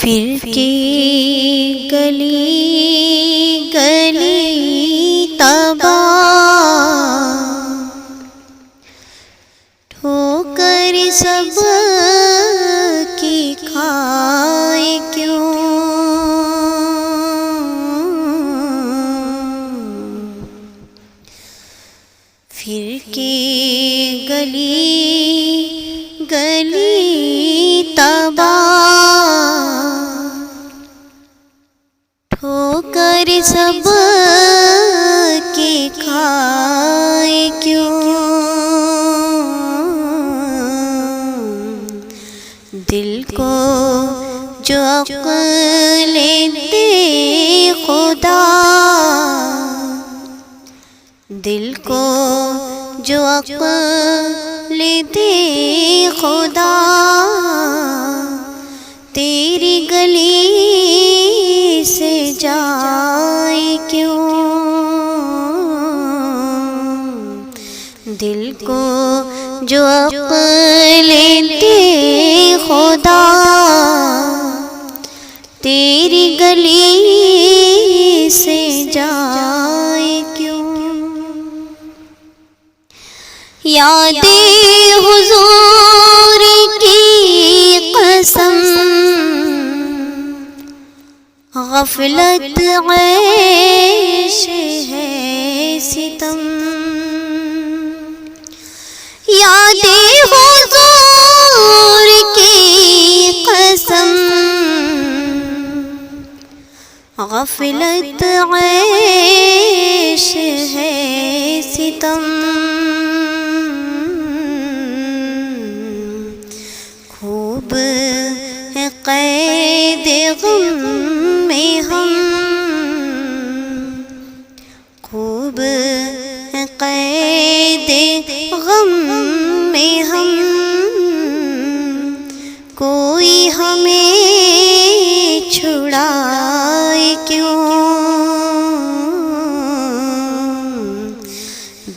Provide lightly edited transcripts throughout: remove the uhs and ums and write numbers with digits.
پھر کے گلی گلی تباہ ٹھوکر سب کی کھائے کیوں، پھر کے گلی گلی تباہ ٹھوکر سب کی کھائے کیوں، دل کو جو عقل دے خدا، دل کو جو عقل دے خدا، تیری گلی سے جائے کیوں، دل کو جو عقل دے خدا، تیری گلی سے جائے کیوں، یاد حضور کی قسم غفلت عیش ہے ستم، یاد حضور کی قسم غفلت عیش ہے ستم، خوب ہے قید غم میں ہم، خوب ہے قید غم میں ہم، کوئی ہمیں چھڑائے کیوں،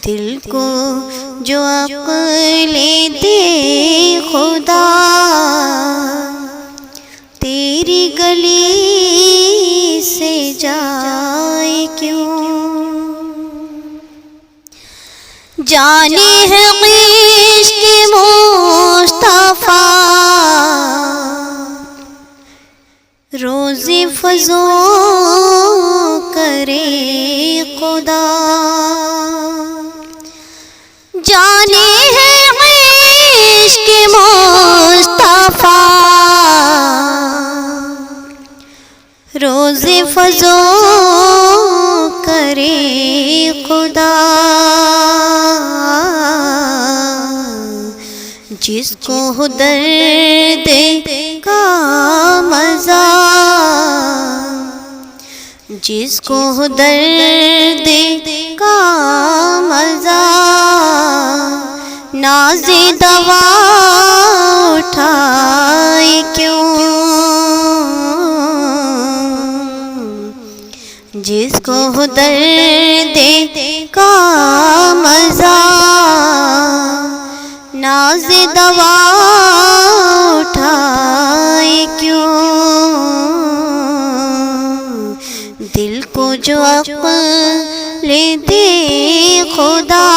دل کو جو عقل دے خدا، تیری گلی سے جائے کیوں، جانے ہے عشق مصطفیٰ روز فزوں کرے خدا، جانے ہے عشق مصطفیٰ روز فزوں کرے خدا، جس کو درد کا مزہ، جس کو درد کا مزہ، ناز دوا اٹھائے کیوں، جس کو درد کا مزہ، ناز دوا اٹھائے کیوں، دل کو جو عقل دے خدا،